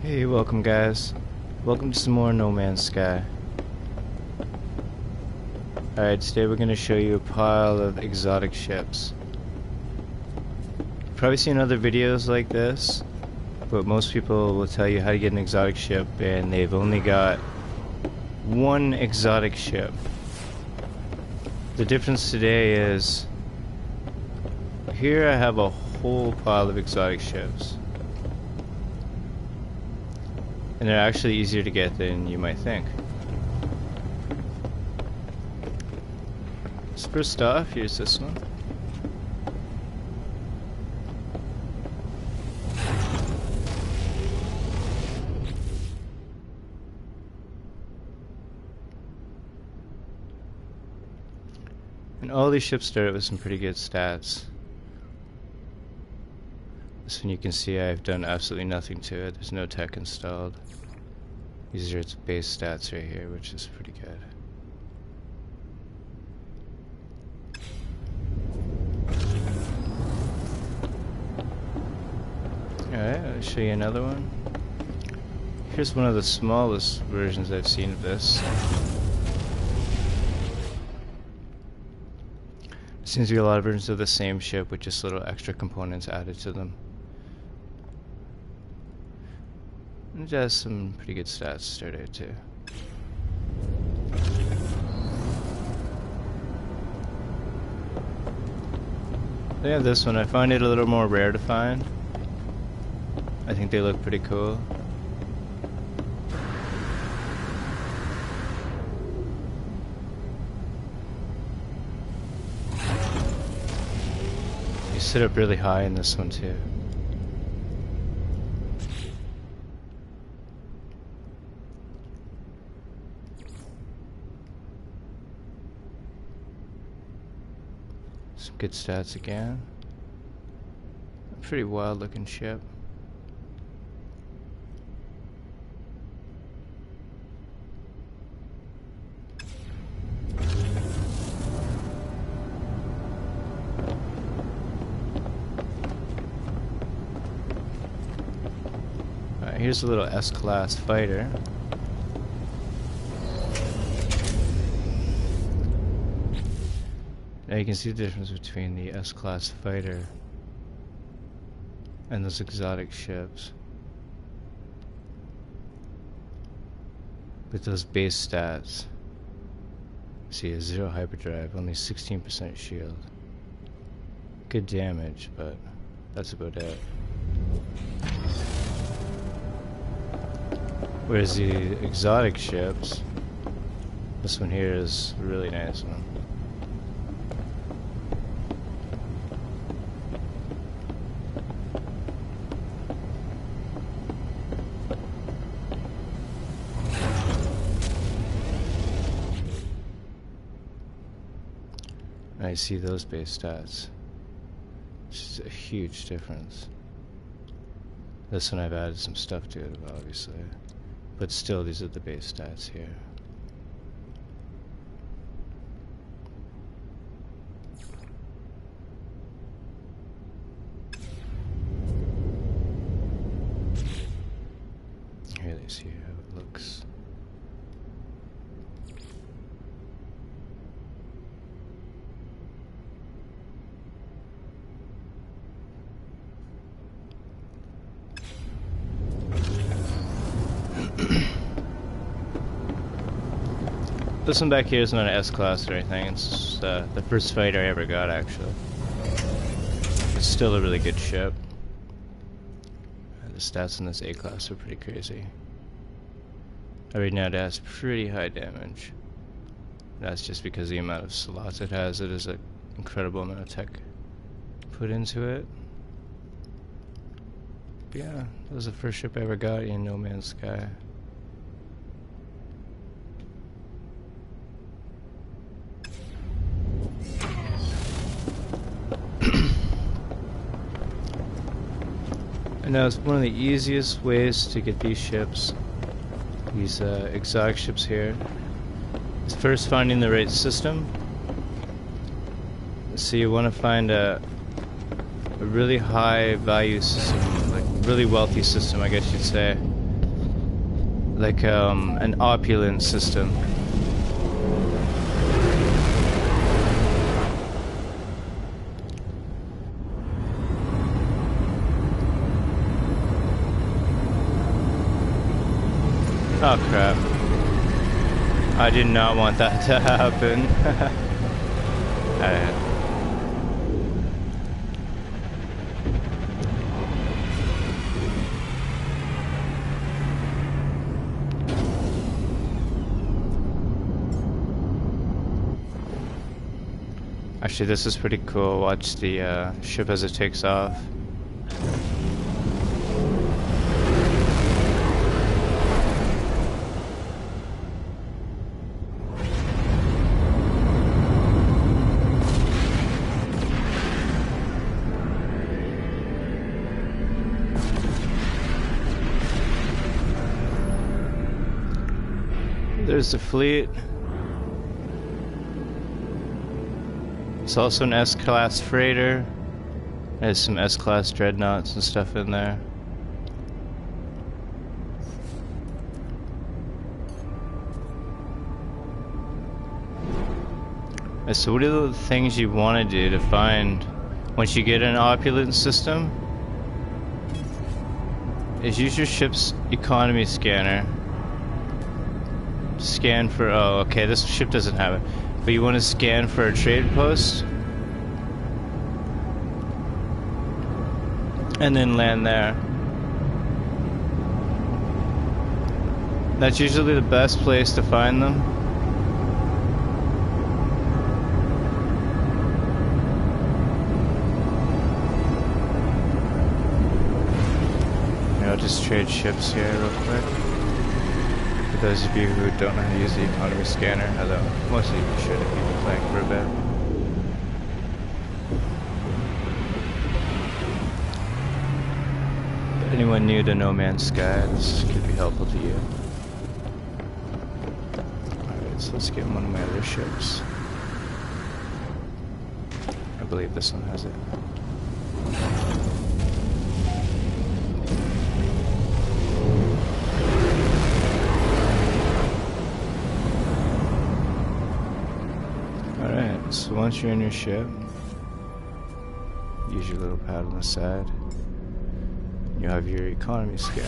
Hey, welcome guys. Welcome to some more No Man's Sky. Alright, today we're going to show you a pile of exotic ships. You've probably seen other videos like this, but most people will tell you how to get an exotic ship and they've only got one exotic ship. The difference today is, here I have a whole pile of exotic ships. And they're actually easier to get than you might think. So first off, here's this one. And all these ships started with some pretty good stats. This one you can see I've done absolutely nothing to it. There's no tech installed. These are its base stats right here, which is pretty good. Alright, I'll show you another one. Here's one of the smallest versions I've seen of this. Seems to be a lot of versions of the same ship with just little extra components added to them. It has some pretty good stats to start out too. They have this one. I find it a little more rare to find. I think they look pretty cool. You sit up really high in this one too. Some good stats again. A pretty wild looking ship. Alright, here's a little S-class fighter. Now you can see the difference between the S-class fighter and those exotic ships. With those base stats. See, a 0 hyperdrive, only 16% shield. Good damage, but that's about it. Whereas the exotic ships, this one here is a really nice one. I see those base stats. It's a huge difference. This one I've added some stuff to it, obviously. But still, these are the base stats here. Here they see how it looks. This one back here is not an S-class or anything, it's the first fighter I ever got, actually. It's still a really good ship. The stats in this A-class are pretty crazy. Right now it has pretty high damage. That's just because the amount of slots it has. It is an incredible amount of tech put into it. But yeah, that was the first ship I ever got in No Man's Sky. And now it's one of the easiest ways to get these ships, these exotic ships here, is first finding the right system. So you want to find a really high value system, like really wealthy system, I guess you'd say, like an opulent system. Oh crap. I did not want that to happen. Alright. Actually, this is pretty cool. Watch the ship as it takes off. There's the fleet. It's also an S-class freighter. There's some S-class dreadnoughts and stuff in there. So what are the things you want to do to find once you get an opulent system? Is use your ship's economy scanner. Scan for, oh okay, this ship doesn't have it. But you want to scan for a trade post? And then land there. That's usually the best place to find them. I'll just trade ships here real quick. For those of you who don't know how to use the economy scanner, although most of you should if you've been playing for a bit. But anyone new to No Man's Sky, this could be helpful to you. Alright, so let's get one of my other ships. I believe this one has it. So once you're in your ship, use your little pad on the side. You have your economy scanner.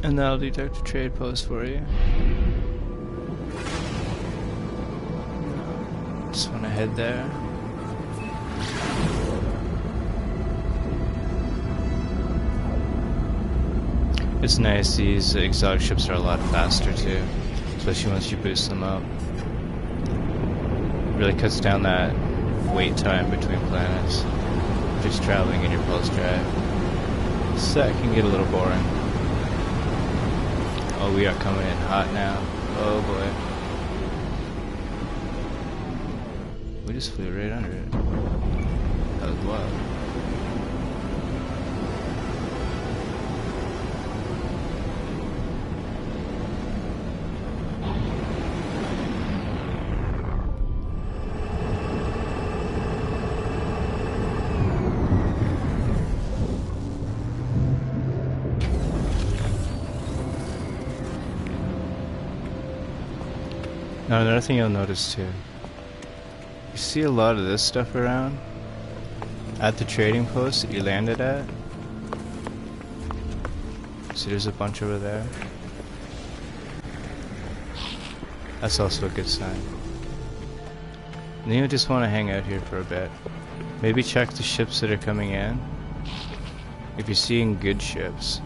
And that'll detect a trade post for you. Just want to head there. It's nice, these exotic ships are a lot faster too. Especially once you boost them up. It really cuts down that wait time between planets. Just traveling in your pulse drive. So that can get a little boring. Oh, we are coming in hot now. Oh boy. We just flew right under it. That was wild. Now another thing you'll notice too, you see a lot of this stuff around at the trading post that you landed at. See, there's a bunch over there. That's also a good sign. And then you just want to hang out here for a bit. Maybe check the ships that are coming in. If you're seeing good ships,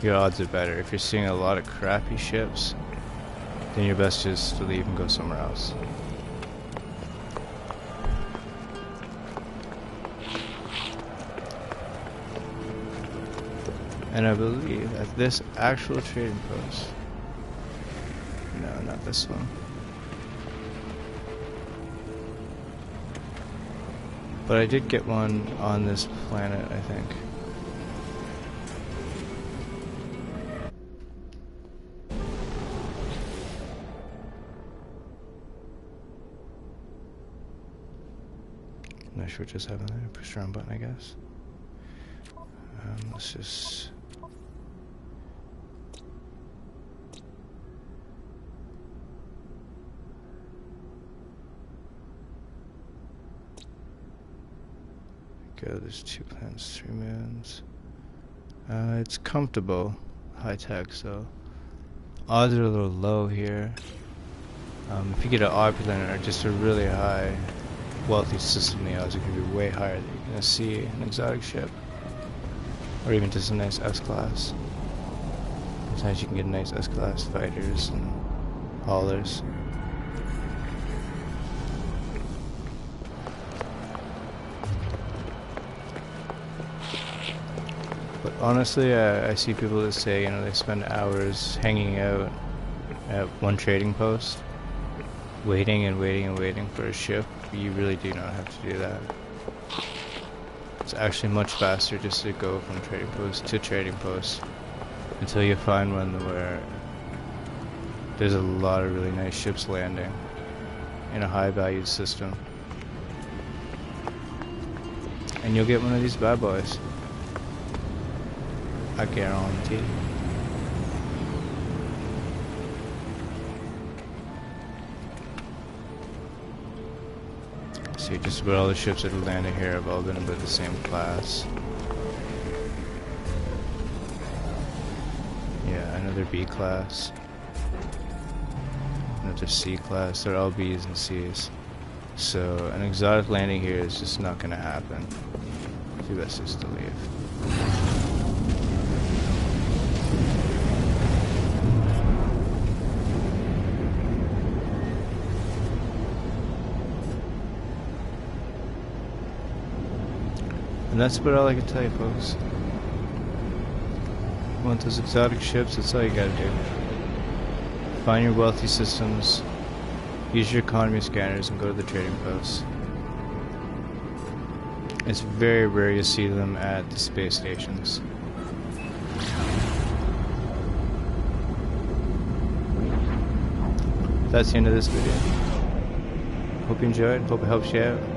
your odds are better. If you're seeing a lot of crappy ships, then your best is to leave and go somewhere else. And I believe at this actual trading post, no, not this one, but I did get one on this planet, I think. Not sure what just happened there. Push the wrong button, I guess. Let's just... Go, there's 2 planets, 3 moons. It's comfortable. High tech, so odds are a little low here. If you get an opulent or just a really high wealthy system, the odds are going to be way higher that you're going to see an exotic ship. Or even just a nice S-Class. Sometimes you can get nice S-Class fighters and haulers. But honestly, I see people that say, you know, they spend hours hanging out at one trading post, waiting and waiting and waiting for a ship. You really do not have to do that. It's actually much faster just to go from trading post to trading post until you find one where there's a lot of really nice ships landing in a high valued system. And you'll get one of these bad boys. I guarantee. See, just about all the ships that have landed here have all been about the same class. Yeah, another B class. Another C class. They're all B's and C's. So an exotic landing here is just not going to happen. The best is to leave. And that's about all I can tell you, folks. You want those exotic ships? That's all you gotta do. Find your wealthy systems, use your economy scanners, and go to the trading posts. It's very rare you see them at the space stations. That's the end of this video. Hope you enjoyed, hope it helps you out.